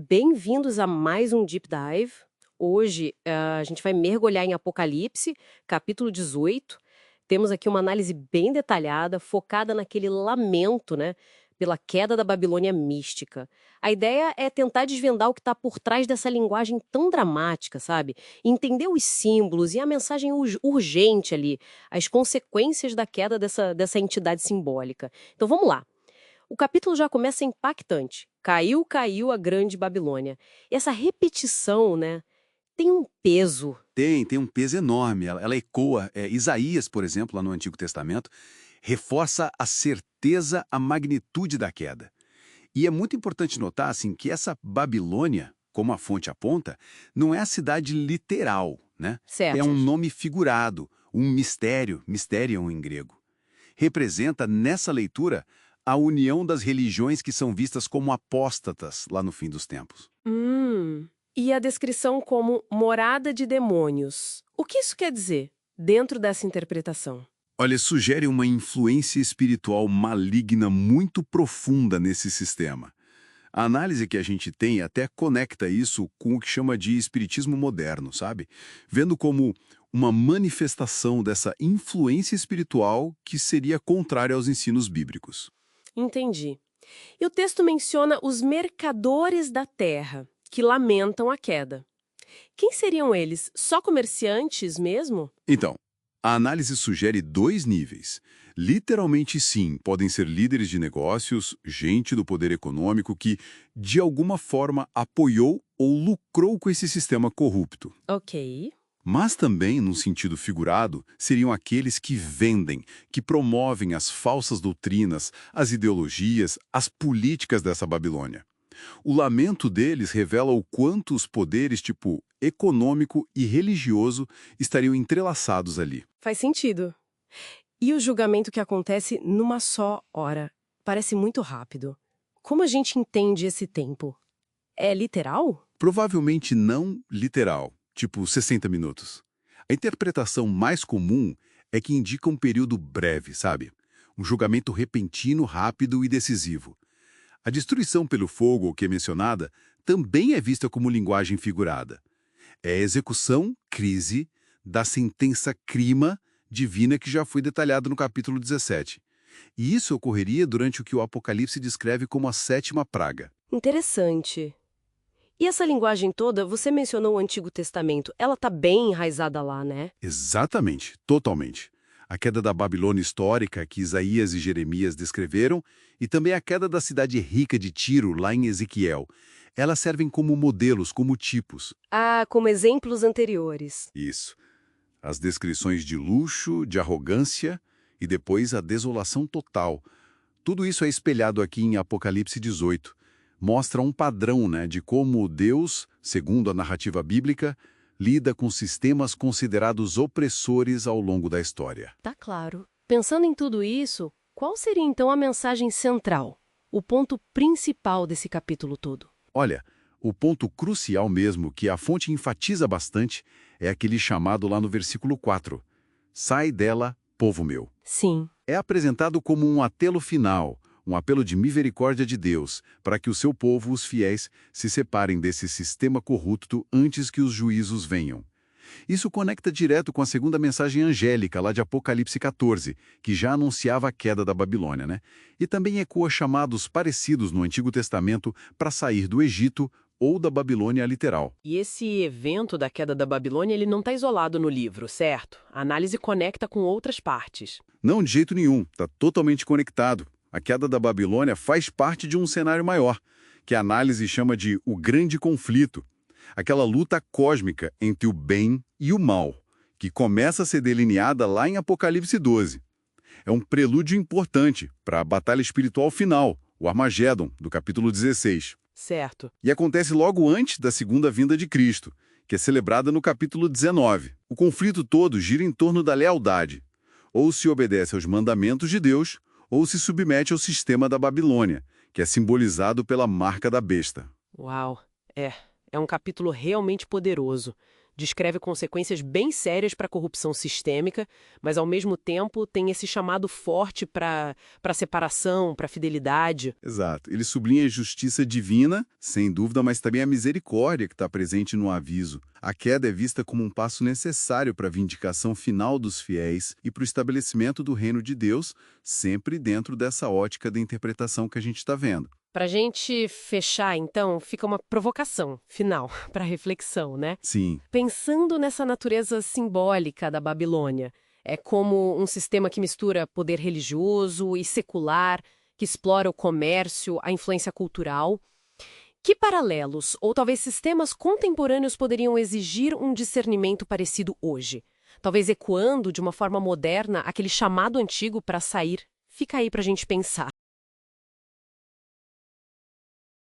bem-vindos a mais um Deep Dive. Hoje a gente vai mergulhar em Apocalipse, capítulo 18. Temos aqui uma análise bem detalhada, focada naquele lamento, né, pela queda da Babilônia mística. A ideia é tentar desvendar o que está por trás dessa linguagem tão dramática, sabe? Entender os símbolos e a mensagem urgente ali, as consequências da queda dessa entidade simbólica. Então vamos lá. O capítulo já começa impactante. Caiu, caiu a grande Babilônia. E essa repetição, né, tem um peso. Tem um peso enorme. Ela ecoa. Isaías, por exemplo, lá no Antigo Testamento, reforça a certeza, a magnitude da queda. E é muito importante notar assim, que essa Babilônia, como a fonte aponta, não é a cidade literal, né? Certo. É um nome figurado, um mistério, mysterion em grego. Representa, nessa leitura, a união das religiões que são vistas como apóstatas lá no fim dos tempos. E a descrição como morada de demônios. O que isso quer dizer dentro dessa interpretação? Olha, sugere uma influência espiritual maligna muito profunda nesse sistema. A análise que a gente tem até conecta isso com o que chama de espiritismo moderno, sabe? Vendo como uma manifestação dessa influência espiritual que seria contrária aos ensinos bíblicos. Entendi. E o texto menciona os mercadores da terra, que lamentam a queda. Quem seriam eles? Só comerciantes mesmo? Então, a análise sugere dois níveis. Literalmente, sim, podem ser líderes de negócios, gente do poder econômico que, de alguma forma, apoiou ou lucrou com esse sistema corrupto. Ok. Mas também, num sentido figurado, seriam aqueles que vendem, que promovem as falsas doutrinas, as ideologias, as políticas dessa Babilônia. O lamento deles revela o quanto os poderes tipo econômico e religioso estariam entrelaçados ali. Faz sentido. E o julgamento que acontece numa só hora? Parece muito rápido. Como a gente entende esse tempo? É literal? Provavelmente não literal, tipo 60 minutos. A interpretação mais comum é que indica um período breve, sabe? Um julgamento repentino, rápido e decisivo. A destruição pelo fogo, que é mencionada, também é vista como linguagem figurada. É a execução, crise, da sentença crima divina que já foi detalhado no capítulo 17. E isso ocorreria durante o que o Apocalipse descreve como a 7ª praga. Interessante. E essa linguagem toda, você mencionou o Antigo Testamento, ela está bem enraizada lá, né? Exatamente, totalmente. A queda da Babilônia histórica que Isaías e Jeremias descreveram e também a queda da cidade rica de Tiro, lá em Ezequiel. Elas servem como modelos, como tipos. Ah, como exemplos anteriores. Isso. As descrições de luxo, de arrogância e depois a desolação total. Tudo isso é espelhado aqui em Apocalipse 18. Mostra um padrão, né, de como Deus, segundo a narrativa bíblica, lida com sistemas considerados opressores ao longo da história. Tá claro. Pensando em tudo isso, qual seria então a mensagem central? O ponto principal desse capítulo todo? Olha, o ponto crucial mesmo, que a fonte enfatiza bastante, é aquele chamado lá no versículo 4. Sai dela, povo meu. Sim. É apresentado como um apelo final, um apelo de misericórdia de Deus, para que o seu povo, os fiéis, se separem desse sistema corrupto antes que os juízos venham. Isso conecta direto com a segunda mensagem angélica, lá de Apocalipse 14, que já anunciava a queda da Babilônia, né? E também ecoa chamados parecidos no Antigo Testamento para sair do Egito ou da Babilônia literal. E esse evento da queda da Babilônia, ele não está isolado no livro, certo? A análise conecta com outras partes. Não, de jeito nenhum, está totalmente conectado. A queda da Babilônia faz parte de um cenário maior, que a análise chama de o grande conflito. Aquela luta cósmica entre o bem e o mal, que começa a ser delineada lá em Apocalipse 12. É um prelúdio importante para a batalha espiritual final, o Armagedon, do capítulo 16. Certo. E acontece logo antes da segunda vinda de Cristo, que é celebrada no capítulo 19. O conflito todo gira em torno da lealdade. Ou se obedece aos mandamentos de Deus, ou se submete ao sistema da Babilônia, que é simbolizado pela marca da besta. Uau. É um capítulo realmente poderoso. Descreve consequências bem sérias para a corrupção sistêmica, mas ao mesmo tempo tem esse chamado forte para separação, para fidelidade. Exato. Ele sublinha a justiça divina, sem dúvida, mas também a misericórdia que está presente no aviso. A queda é vista como um passo necessário para a vindicação final dos fiéis e para o estabelecimento do reino de Deus, sempre dentro dessa ótica da interpretação que a gente está vendo. Para a gente fechar, então, fica uma provocação final para reflexão, né? Sim. Pensando nessa natureza simbólica da Babilônia, é como um sistema que mistura poder religioso e secular, que explora o comércio, a influência cultural. Que paralelos, ou talvez sistemas contemporâneos poderiam exigir um discernimento parecido hoje? Talvez ecoando de uma forma moderna aquele chamado antigo para sair. Fica aí para a gente pensar.